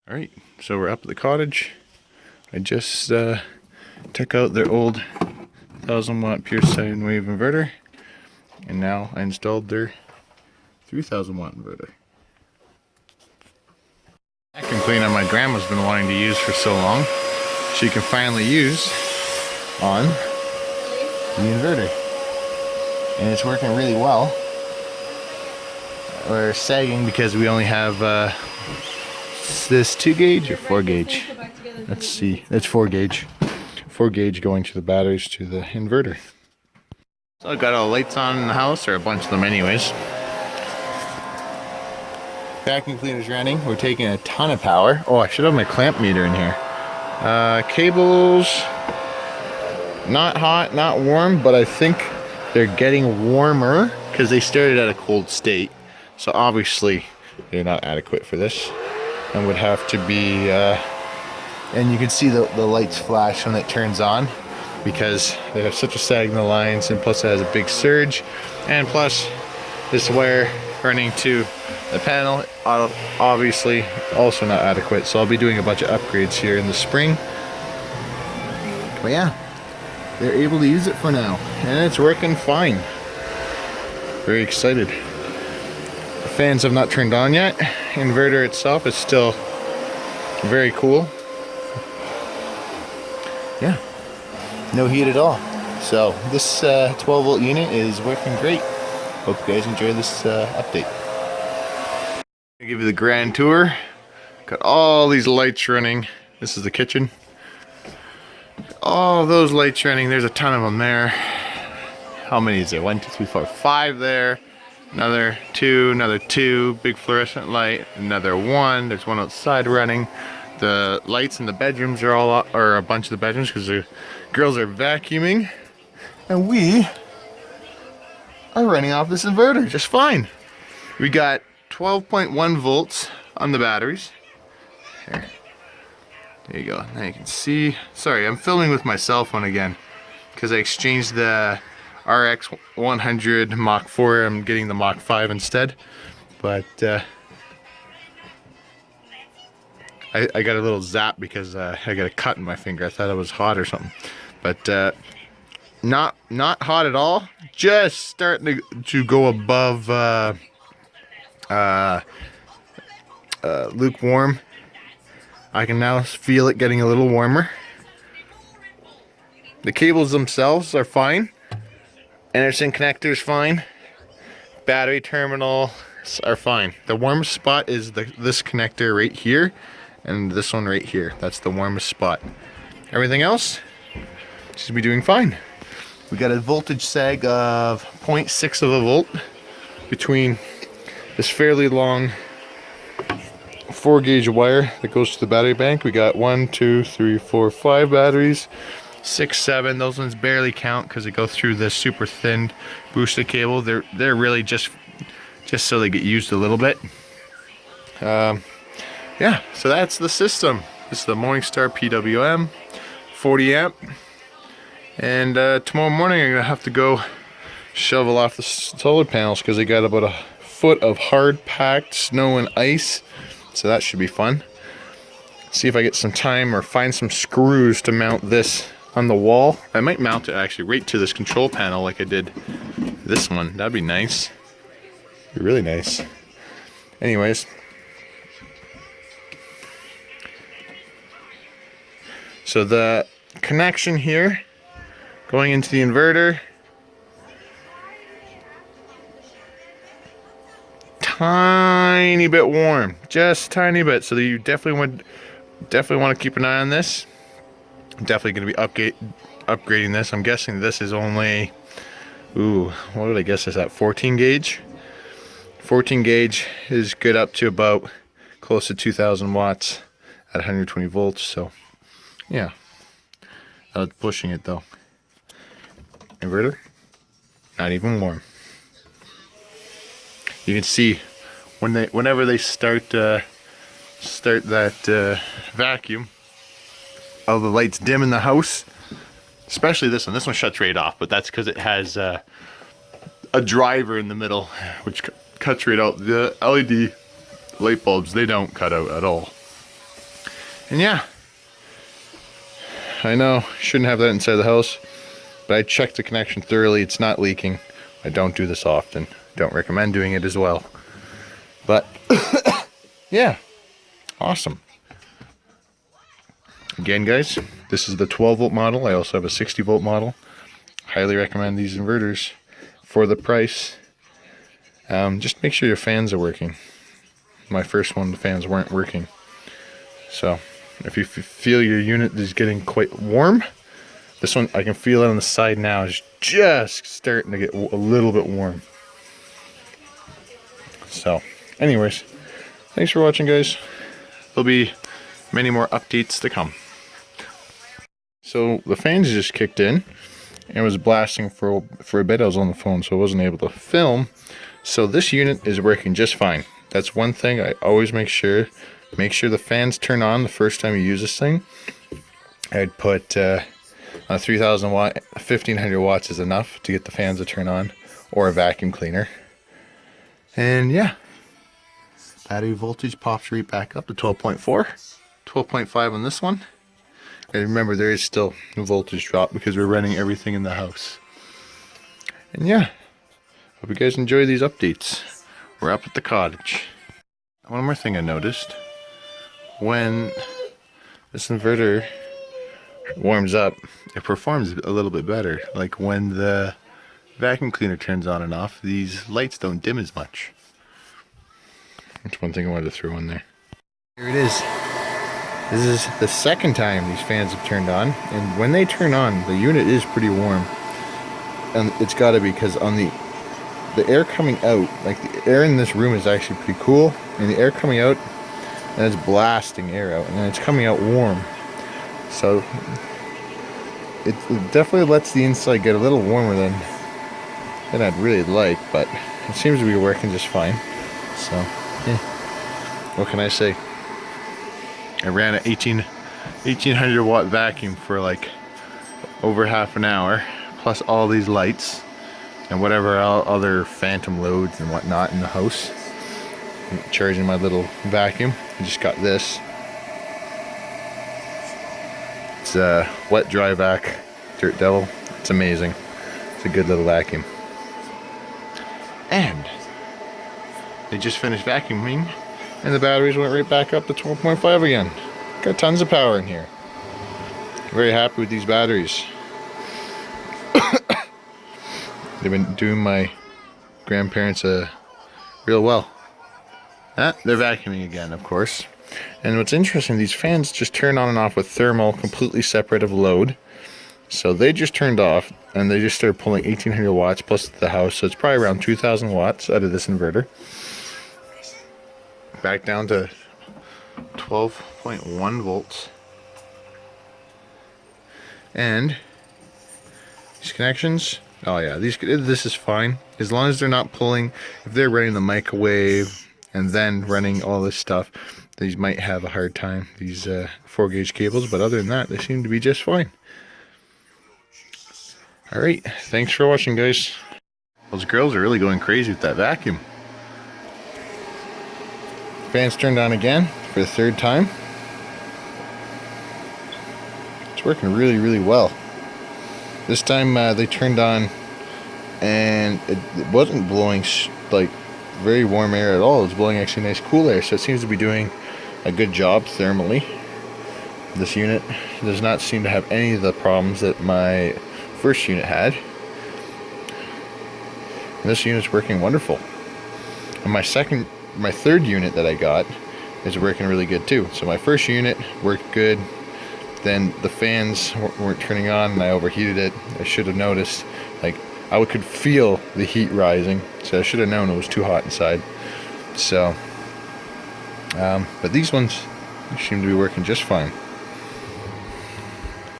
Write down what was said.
Alright, so we're up at the cottage. I just took out their old 1000W pure sine wave inverter, and now I installed their 3000W inverter. Vacuum cleaner my grandma's been wanting to use for so long, she can finally use on the inverter. And it's working really well. We're sagging because we only have this 2 gauge or 4 gauge? Let's see, that's 4 gauge. 4 gauge going to the batteries to the inverter. So I've got all the lights on in the house, or a bunch of them anyways. Vacuum cleaner's running. We're taking a ton of power. Oh, I should have my clamp meter in here. Cables, not hot, not warm, but I think they're getting warmer because they started at a cold state. So obviously they're not adequate for this and would have to be, and you can see the lights flash when it turns on because they have such a sag in the lines, and plus it has a big surge, and plus this wire running to the panel obviously also not adequate. So I'll be doing a bunch of upgrades here in the spring. But yeah, they're able to use it for now and it's working fine. Very excited. The fans have not turned on yet. Inverter itself is still very cool. Yeah, no heat at all. So this 12 volt unit is working great. Hope you guys enjoy this update. I'll give you the grand tour. Got all these lights running. This is the kitchen. All those lights running. There's a ton of them there. How many is there? 1, 2, 3, 4, 5 there. Another 2, another 2. Big fluorescent light. Another 1. There's one outside running. The lights in the bedrooms are all, or a bunch of the bedrooms, because the girls are vacuuming, and we are running off this inverter just fine. We got 12.1 volts on the batteries. Here. There you go. Now you can see. Sorry, I'm filming with my cell phone again because I exchanged the RX 100 Mach 4. I'm getting the Mach 5 instead. But I got a little zap because I got a cut in my finger. I thought it was hot or something. But not hot at all. Just starting to go above lukewarm. I can now feel it getting a little warmer. The cables themselves are fine. Anderson connector's fine. Battery terminals are fine. The warmest spot is this connector right here, and this one right here. That's the warmest spot. Everything else seems to be doing fine. We got a voltage sag of 0.6 of a volt between this fairly long 4 gauge wire that goes to the battery bank. We got 1, 2, 3, 4, 5 batteries, 6, 7. Those ones barely count because they go through this super thin booster cable. They're really just so they get used a little bit. Yeah, so that's the system. This is the Morningstar PWM, 40 amp. And tomorrow morning I'm gonna have to go shovel off the solar panels because they got about a foot of hard packed snow and ice. So that should be fun. See if I get some time or find some screws to mount this on the wall. I might mount it actually right to this control panel like I did this one. That'd be nice. Be really nice. Anyways. So the connection here going into the inverter, tiny bit warm, just tiny bit. So you definitely want to keep an eye on this. I'm definitely going to be upgrading this. I'm guessing this is only, what did I guess this at? 14 gauge. 14 gauge is good up to about close to 2,000 watts at 120 volts. So yeah, I was pushing it though. Inverter, not even warm. You can see whenever they start that vacuum, all the lights dim in the house. Especially this one. This one shuts right off, but that's because it has a driver in the middle, which cuts right out. The LED light bulbs, they don't cut out at all. And yeah, I know shouldn't have that inside the house, but I checked the connection thoroughly. It's not leaking. I don't do this often. Don't recommend doing it as well. But yeah, awesome. Again, guys, this is the 12-volt model. I also have a 60-volt model. Highly recommend these inverters for the price. Just make sure your fans are working. My first one, the fans weren't working. So if you feel your unit is getting quite warm, this one, I can feel it on the side now, is just starting to get a little bit warm. So anyways, thanks for watching, guys. There'll be many more updates to come. So the fans just kicked in and was blasting for a bit. I was on the phone, so I wasn't able to film. So this unit is working just fine. That's one thing I always make sure the fans turn on the first time you use this thing. I'd put a 3000 watt, 1500 watts is enough to get the fans to turn on, or a vacuum cleaner. And yeah, battery voltage pops right back up to 12.4, 12.5 on this one. And remember, there is still a voltage drop because we're running everything in the house. And yeah, hope you guys enjoy these updates. We're up at the cottage. One more thing I noticed. When this inverter warms up, it performs a little bit better. Like when the vacuum cleaner turns on and off, these lights don't dim as much. That's one thing I wanted to throw in there. Here it is. This is the second time these fans have turned on, and when they turn on, the unit is pretty warm. And it's got to be because on the air coming out, like the air in this room is actually pretty cool, and the air coming out, and it's blasting air out, and it's coming out warm. So it definitely lets the inside get a little warmer than I'd really like, but it seems to be working just fine. So yeah, what can I say? I ran an 1800 watt vacuum for like over half an hour, plus all these lights and whatever other phantom loads and whatnot in the house. I'm charging my little vacuum. I just got this. It's a wet dry vac Dirt Devil. It's amazing. It's a good little vacuum. And they just finished vacuuming, and the batteries went right back up to 12.5 again. Got tons of power in here. Very happy with these batteries. They've been doing my grandparents real well. They're vacuuming again, of course. And what's interesting, these fans just turn on and off with thermal, completely separate of load. So they just turned off, and they just started pulling 1800 watts plus the house. So it's probably around 2000 watts out of this inverter. Back down to 12.1 volts. And these connections, oh yeah, this is fine. As long as they're not pulling, if they're running the microwave and then running all this stuff, these might have a hard time, these 4-gauge cables, but other than that, they seem to be just fine. Alright, thanks for watching, guys. Those girls are really going crazy with that vacuum. Fans turned on again for the third time. It's working really, really well. This time they turned on and it wasn't blowing like very warm air at all. It was blowing actually nice cool air, so it seems to be doing a good job thermally. This unit does not seem to have any of the problems that my first unit had. And this unit's working wonderful. And my third unit that I got is working really good too. So my first unit worked good. Then the fans weren't turning on and I overheated it. I should have noticed. Like, I could feel the heat rising, so I should have known it was too hot inside. So, but these ones seem to be working just fine.